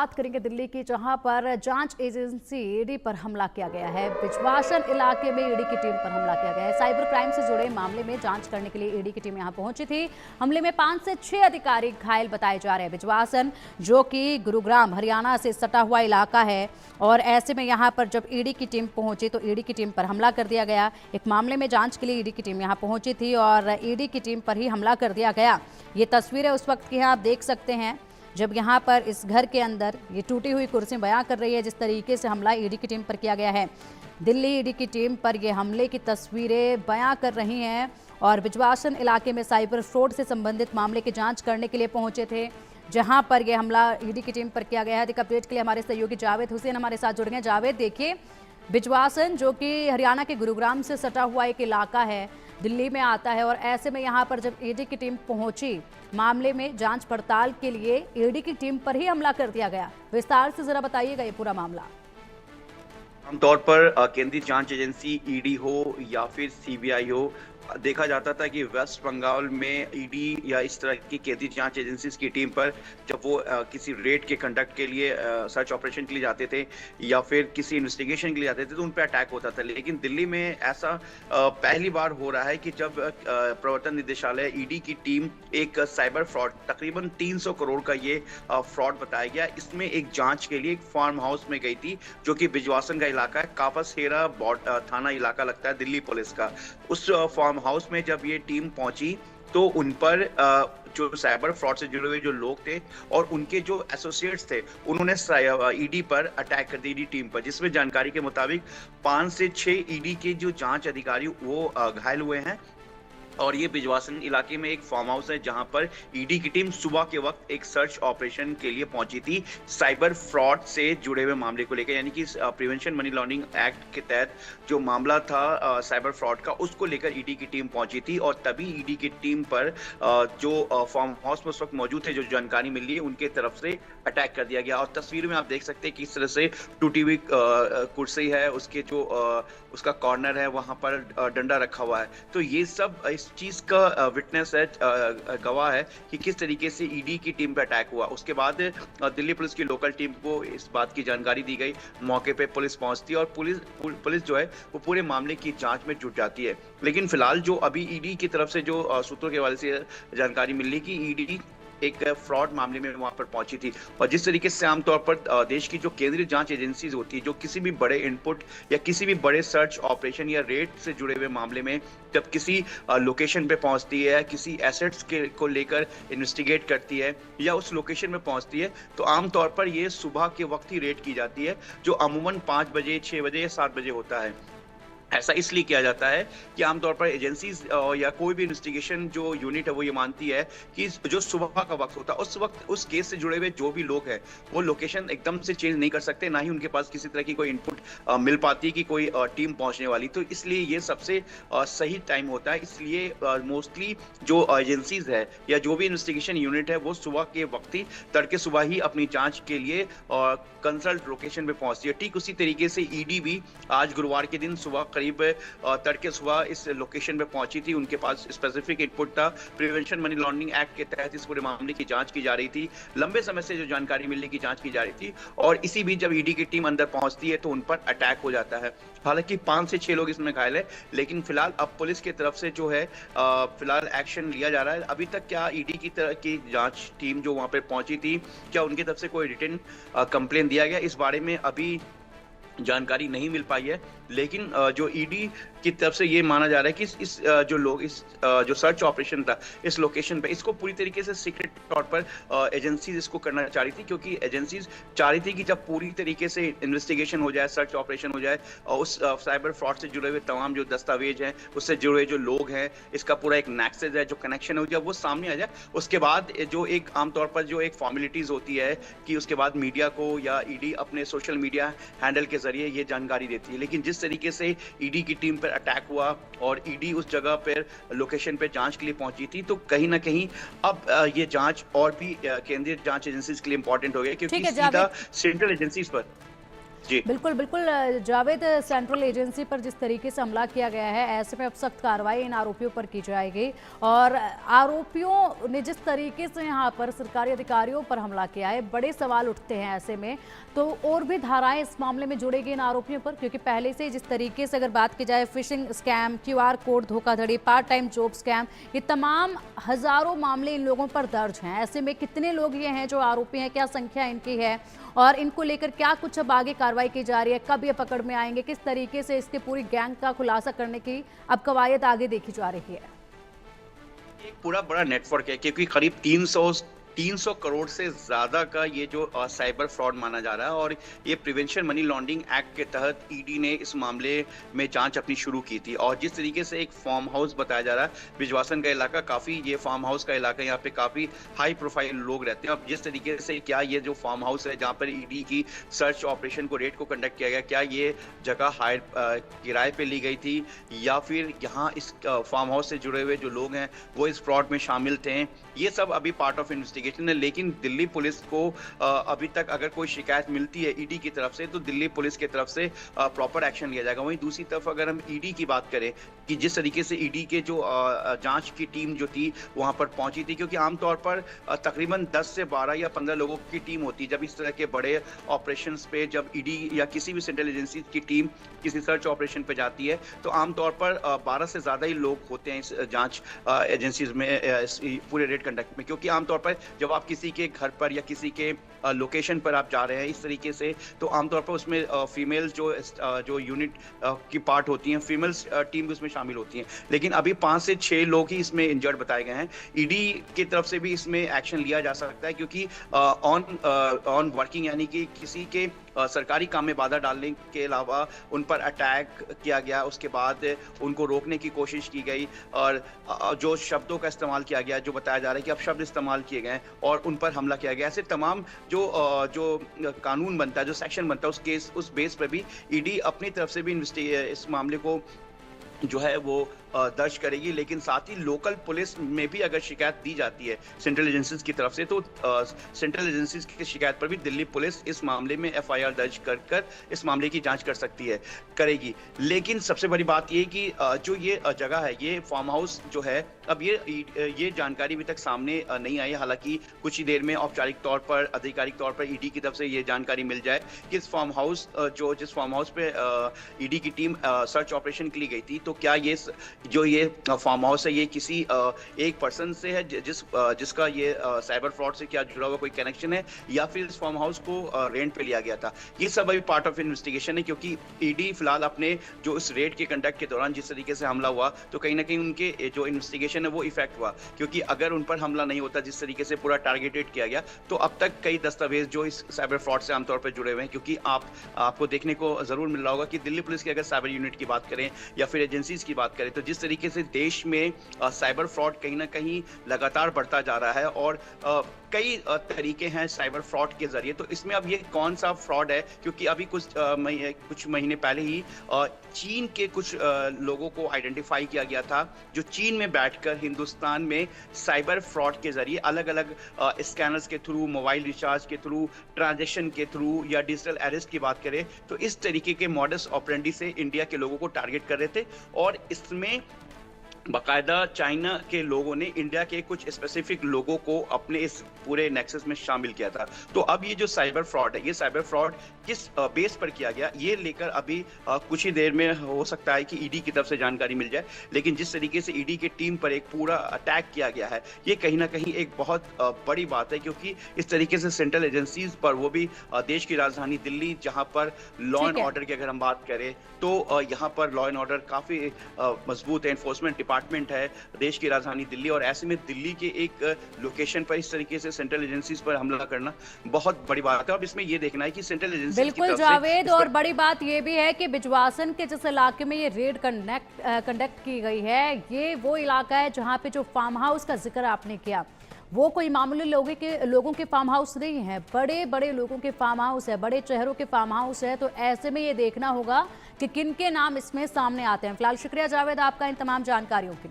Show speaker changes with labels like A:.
A: बात करेंगे दिल्ली की, जहां पर जांच एजेंसी ईडी पर हमला किया गया है। बिजवासन इलाके में ईडी की टीम पर हमला किया गया है। साइबर क्राइम से जुड़े मामले में जांच करने के लिए ईडी की टीम यहां पहुंची थी। हमले में 5 से 6 अधिकारी घायल बताए जा रहे हैं। बिजवासन जो कि गुरुग्राम हरियाणा से सटा हुआ इलाका है, और ऐसे में यहां पर जब ईडी की टीम पहुंची तो ईडी की टीम पर हमला कर दिया गया। एक मामले में जांच के लिए ईडी की टीम यहां पहुंची थी और ईडी की टीम पर ही हमला कर दिया गया। ये तस्वीरें उस वक्त की हैं, आप देख सकते हैं जब यहाँ पर इस घर के अंदर ये टूटी हुई कुर्सी बयां कर रही है जिस तरीके से हमला ईडी की टीम पर किया गया है। दिल्ली ईडी की टीम पर ये हमले की तस्वीरें बयां कर रही हैं और बिजवासन इलाके में साइबर फ्रॉड से संबंधित मामले की जांच करने के लिए पहुंचे थे, जहां पर यह हमला ईडी की टीम पर किया गया है। अधिक अपडेट के लिए हमारे सहयोगी जावेद हुसैन हमारे साथ जुड़ गए। जावेद, देखिए, बिजवासन जो कि हरियाणा के गुरुग्राम से सटा हुआ एक इलाका है, दिल्ली में आता है, और ऐसे में यहाँ पर जब ईडी की टीम पहुंची मामले में जांच पड़ताल के लिए, ईडी की टीम पर ही हमला कर दिया गया। विस्तार से जरा बताइएगा ये पूरा मामला।
B: आमतौर पर केंद्रीय जांच एजेंसी ईडी हो या फिर सीबीआई हो, देखा जाता था कि वेस्ट बंगाल में ईडी या इस तरह की केंद्रीय जांच एजेंसीज की टीम पर जब वो किसी रेड के कंडक्ट के लिए, सर्च ऑपरेशन के लिए जाते थे या फिर किसी इन्वेस्टिगेशन के लिए जाते थे तो उन पर अटैक होता था। लेकिन दिल्ली में ऐसा पहली बार हो रहा है कि जब प्रवर्तन निदेशालय ईडी की टीम एक साइबर फ्रॉड, तकरीबन 300 करोड़ का ये फ्रॉड बताया गया, इसमें एक जांच के लिए एक फार्म हाउस में गई थी जो कि बिजवासन का इलाका है, कापसहेरा थाना इलाका लगता है दिल्ली पुलिस का। उस फार्म हाउस में जब ये टीम पहुंची तो उन पर जो साइबर फ्रॉड से जुड़े हुए जो लोग थे और उनके जो एसोसिएट्स थे, उन्होंने ईडी पर अटैक कर दी, ईडी टीम पर, जिसमें जानकारी के मुताबिक 5 से 6 ईडी के जो जांच अधिकारी वो घायल हुए हैं। और ये बिजवासन इलाके में एक फार्म हाउस है जहां पर ईडी की टीम सुबह के वक्त एक सर्च ऑपरेशन के लिए पहुंची थी साइबर फ्रॉड से जुड़े हुए मामले को लेकर, यानी कि प्रिवेंशन मनी लॉन्ड्रिंग एक्ट के तहत जो मामला था साइबर फ्रॉड का, उसको लेकर ईडी की टीम पहुंची थी। और तभी ईडी की टीम पर जो फार्म हाउस में उस वक्त मौजूद थे, जो जानकारी मिली है, उनके तरफ से अटैक कर दिया गया। और तस्वीर में आप देख सकते हैं कि इस तरह से टूटी हुई कुर्सी है, उसके जो उसका कॉर्नर है वहां पर डंडा रखा हुआ है। तो ये सब इस चीज का विटनेस है, गवाह है कि किस तरीके से ईडी की टीम पे अटैक हुआ। उसके बाद दिल्ली पुलिस की लोकल टीम को इस बात की जानकारी दी गई, मौके पे पुलिस पहुंचती है और पुलिस जो है वो पूरे मामले की जांच में जुट जाती है। लेकिन फिलहाल जो अभी ईडी की तरफ से जो सूत्रों के हवाले से जानकारी मिल रही कि ईडी एक फ्रॉड मामले में वहां पर पहुंची थी। और जिस तरीके से आमतौर पर देश की जो केंद्रीय जांच एजेंसीज होती है, जो किसी भी बड़े इनपुट या किसी भी बड़े सर्च ऑपरेशन या रेड से जुड़े हुए मामले में जब किसी लोकेशन पे पहुंचती है, किसी एसेट्स को लेकर इन्वेस्टिगेट करती है या उस लोकेशन में पहुंचती है, तो आमतौर पर ये सुबह के वक्त ही रेड की जाती है, जो अमूमन 5 बजे, 6 बजे या 7 बजे होता है। ऐसा इसलिए किया जाता है कि आमतौर पर एजेंसीज या कोई भी इन्वेस्टिगेशन जो यूनिट है वो ये मानती है कि जो सुबह का वक्त होता है उस वक्त उस केस से जुड़े हुए जो भी लोग हैं वो लोकेशन एकदम से चेंज नहीं कर सकते, ना ही उनके पास किसी तरह की कोई इनपुट मिल पाती है कि कोई टीम पहुंचने वाली। तो इसलिए ये सबसे सही टाइम होता है। इसलिए मोस्टली जो एजेंसीज है या जो भी इन्वेस्टिगेशन यूनिट है वो सुबह के वक्त ही, तड़के सुबह ही अपनी जांच के लिए कंसल्ट लोकेशन पे पहुंचती है। ठीक उसी तरीके से ईडी भी आज गुरुवार के दिन सुबह करीब तड़के सुबह इस लोकेशन पे पहुंची थी। उनके पास स्पेसिफिक इनपुट था, प्रिवेंशन मनी लॉन्ड्रिंग एक्ट के तहत इस पूरे मामले की जांच की जा रही थी, लंबे समय से जो जानकारी मिलने की जांच की जा रही थी। और इसी बीच जब ईडी की टीम अंदर पहुंचती है तो उन पर अटैक हो जाता है। हालांकि 5 से 6 लोग इसमें घायल है, लेकिन फिलहाल अब पुलिस की तरफ से जो है फिलहाल एक्शन लिया जा रहा है। अभी तक क्या ईडी की तरह की जांच टीम जो वहां पर पहुंची थी, क्या उनकी तरफ से कोई रिटन कंप्लेन दिया गया, इस बारे में अभी जानकारी नहीं मिल पाई है। लेकिन जो ईडी की तरफ से ये माना जा रहा है कि इस जो सर्च ऑपरेशन था इस लोकेशन पे, इसको पूरी तरीके से सीक्रेट तौर पर एजेंसीज इसको करना चाह रही थी, क्योंकि एजेंसीज चाह रही थी कि जब पूरी तरीके से इन्वेस्टिगेशन हो जाए, सर्च ऑपरेशन हो जाए और उस साइबर फ्रॉड से जुड़े हुए तमाम जो दस्तावेज हैं, उससे जुड़े हुए जो लोग हैं, इसका पूरा एक नेक्सस है, जो कनेक्शन है, जब वो सामने आ जाए उसके बाद जो एक आमतौर पर जो एक फॉर्मेलिटीज होती है कि उसके बाद मीडिया को या ईडी अपने सोशल मीडिया हैंडल के जरिए ये जानकारी देती है। लेकिन जिस तरीके से ईडी की टीम पर अटैक हुआ और ईडी उस जगह पर लोकेशन पे जांच के लिए पहुंची थी, तो कहीं ना कहीं अब ये जांच और भी केंद्रीय जांच एजेंसीज के लिए इंपॉर्टेंट हो गया, क्योंकि सीधा सेंट्रल एजेंसीज पर जी।
A: बिल्कुल, बिल्कुल जावेद, सेंट्रल एजेंसी पर जिस तरीके से हमला किया गया है, ऐसे में अब सख्त कार्रवाई इन आरोपियों पर की जाएगी। और आरोपियों ने जिस तरीके से यहाँ पर सरकारी अधिकारियों पर हमला किया है, बड़े सवाल उठते हैं ऐसे में। तो और भी धाराएं इस मामले में जुड़ेगी इन आरोपियों पर, क्योंकि पहले से जिस तरीके से अगर बात की जाए, फिशिंग स्कैम, QR कोड धोखाधड़ी, पार्ट टाइम जॉब स्कैम, ये तमाम हजारों मामले इन लोगों पर दर्ज हैं। ऐसे में कितने लोग ये हैं जो आरोपी हैं, क्या संख्या इनकी है और इनको लेकर क्या कुछ अब आगे कार्रवाई की जा रही है, कब ये पकड़ में आएंगे, किस तरीके से इसके पूरी गैंग का खुलासा करने की अब कवायद आगे देखी जा रही है।
B: एक पूरा बड़ा नेटवर्क है, क्योंकि करीब 300 करोड़ से ज्यादा का ये जो साइबर फ्रॉड माना जा रहा है। और ये प्रिवेंशन मनी लॉन्ड्रिंग एक्ट के तहत ईडी ने इस मामले में जांच अपनी शुरू की थी। और जिस तरीके से एक फार्म हाउस बताया जा रहा है, बिजवासन का इलाका, काफी ये फार्म हाउस का इलाका, यहाँ पे काफी हाई प्रोफाइल लोग रहते हैं। अब जिस तरीके से क्या ये जो फार्म हाउस है जहाँ पर ईडी की सर्च ऑपरेशन को रेड को कंडक्ट किया गया, क्या ये जगह हायर किराए पे ली गई थी या फिर यहाँ इस फार्म हाउस से जुड़े हुए जो लोग हैं वो इस फ्रॉड में शामिल थे, ये सब अभी पार्ट ऑफ इन्वेस्टिगेशन है। लेकिन दिल्ली पुलिस को अभी तक अगर कोई शिकायत मिलती है ईडी की तरफ से, तो दिल्ली पुलिस की तरफ से प्रॉपर एक्शन लिया जाएगा। वहीं दूसरी तरफ अगर हम ईडी की बात करें कि जिस तरीके से ईडी के जो जांच की टीम जो थी वहां पर पहुंची थी, क्योंकि आमतौर पर तकरीबन 10 से 12 या 15 लोगों की टीम होती है जब इस तरह के बड़े ऑपरेशंस पे, जब ईडी या किसी भी सेंट्रल एजेंसी की टीम किसी सर्च ऑपरेशन पे जाती है, तो आमतौर पर 12 से ज्यादा ही लोग होते हैं इस जांच एजेंसीज में, इस पूरे रेड कंडक्ट में। क्योंकि आमतौर पर जब आप किसी के घर पर या किसी के लोकेशन पर आप जा रहे हैं इस तरीके से, तो आमतौर पर उसमें फीमेल जो यूनिट की पार्ट होती हैं, फीमेल टीम भी उसमें शामिल होती हैं। लेकिन अभी 5 से 6 लोग ही इसमें इंजर्ड बताए गए हैं। ईडी की तरफ से भी इसमें एक्शन लिया जा सकता है, क्योंकि ऑन वर्किंग, यानी कि किसी के सरकारी काम में बाधा डालने के अलावा उन पर अटैक किया गया, उसके बाद उनको रोकने की कोशिश की गई और जो शब्दों का इस्तेमाल किया गया, जो बताया जा रहा है कि अब शब्द इस्तेमाल किए गए और उन पर हमला किया गया, ऐसे तमाम जो कानून बनता है, जो सेक्शन बनता है, उस बेस पर भी ईडी अपनी तरफ से भी इस मामले को जो है वो दर्ज करेगी। लेकिन साथ ही लोकल पुलिस में भी अगर शिकायत दी जाती है सेंट्रल एजेंसीज की तरफ से, तो सेंट्रल एजेंसीज की शिकायत पर भी दिल्ली पुलिस इस मामले में FIR दर्ज कर इस मामले की जांच करेगी। लेकिन सबसे बड़ी बात ये कि जो ये जगह है, ये फार्म हाउस जो है, अब ये जानकारी अभी तक सामने नहीं आई। हालांकि कुछ ही देर में औपचारिक तौर पर, आधिकारिक तौर पर ईडी की तरफ से ये जानकारी मिल जाए कि जिस फार्म हाउस पे ईडी की टीम सर्च ऑपरेशन के लिए गई थी, तो क्या ये फार्म हाउस है, ये किसी एक पर्सन से है जिसका ये साइबर फ्रॉड से क्या जुड़ा हुआ कोई कनेक्शन है, या फिर इस फार्म हाउस को रेंट पे लिया गया था। ये सब अभी पार्ट ऑफ इन्वेस्टिगेशन है, क्योंकि ईडी फिलहाल अपने जो इस रेड के कंडक्ट के दौरान जिस तरीके से हमला हुआ, तो कहीं ना कहीं उनके जो इन्वेस्टिगेशन है वो इफेक्ट हुआ। क्योंकि अगर उन पर हमला नहीं होता, जिस तरीके से पूरा टारगेटेड किया गया, तो अब तक कई दस्तावेज जो इस साइबर फ्रॉड से आमतौर पर जुड़े हुए हैं, क्योंकि आपको देखने को जरूर मिल रहा होगा कि दिल्ली पुलिस की अगर साइबर यूनिट की बात करें या फिर एजेंसीज की बात करें, तो जिस तरीके से देश में साइबर फ्रॉड कहीं ना कहीं लगातार बढ़ता जा रहा है और कई तरीके हैं साइबर फ्रॉड के जरिए। तो इसमें अब ये कौन सा फ्रॉड है, क्योंकि अभी कुछ महीने पहले ही चीन के कुछ लोगों को आइडेंटिफाई किया गया था, जो चीन में बैठकर हिंदुस्तान में साइबर फ्रॉड के जरिए अलग अलग स्कैनर्स के थ्रू, मोबाइल रिचार्ज के थ्रू, ट्रांजैक्शन के थ्रू या डिजिटल अरेस्ट की बात करें, तो इस तरीके के मॉडस ऑपरेंडी से इंडिया के लोगों को टारगेट कर रहे थे। और इसमें बाकायदा चाइना के लोगों ने इंडिया के कुछ स्पेसिफिक लोगों को अपने इस पूरे नेक्सस में शामिल किया था। तो अब ये जो साइबर फ्रॉड है, ये साइबर फ्रॉड किस बेस पर किया गया, ये लेकर अभी कुछ ही देर में हो सकता है कि ईडी की तरफ से जानकारी मिल जाए। लेकिन जिस तरीके से ईडी की टीम पर एक पूरा अटैक किया गया है, ये कहीं ना कहीं एक बहुत बड़ी बात है, क्योंकि इस तरीके से सेंट्रल एजेंसीज पर, वो भी देश की राजधानी दिल्ली, जहां पर लॉ एंड ऑर्डर की अगर हम बात करें, तो यहाँ पर लॉ एंड ऑर्डर काफी मजबूत है, एनफोर्समेंट डिपार्टमेंट है देश की राजधानी दिल्ली, और ऐसे में दिल्ली के एक लोकेशन पर इस तरीके से सेंट्रल एजेंसीज पर हमला करना बहुत बड़ी बात है। अब इसमें ये देखना है कि सेंट्रल एजेंसी
A: बिल्कुल जावेद, और बड़ी बात ये भी है कि बिजवासन के जिस इलाके में ये रेड कंडक्ट की गई है, ये वो इलाका है जहाँ पे जो फार्म हाउस का जिक्र आपने किया, वो कोई मामूली लोगों के फार्म हाउस नहीं है, बड़े बड़े लोगों के फार्म हाउस है, बड़े चेहरों के फार्म हाउस है। तो ऐसे में ये देखना होगा कि किन के नाम इसमें सामने आते हैं। फिलहाल शुक्रिया जावेद आपका इन तमाम जानकारियों के लिए।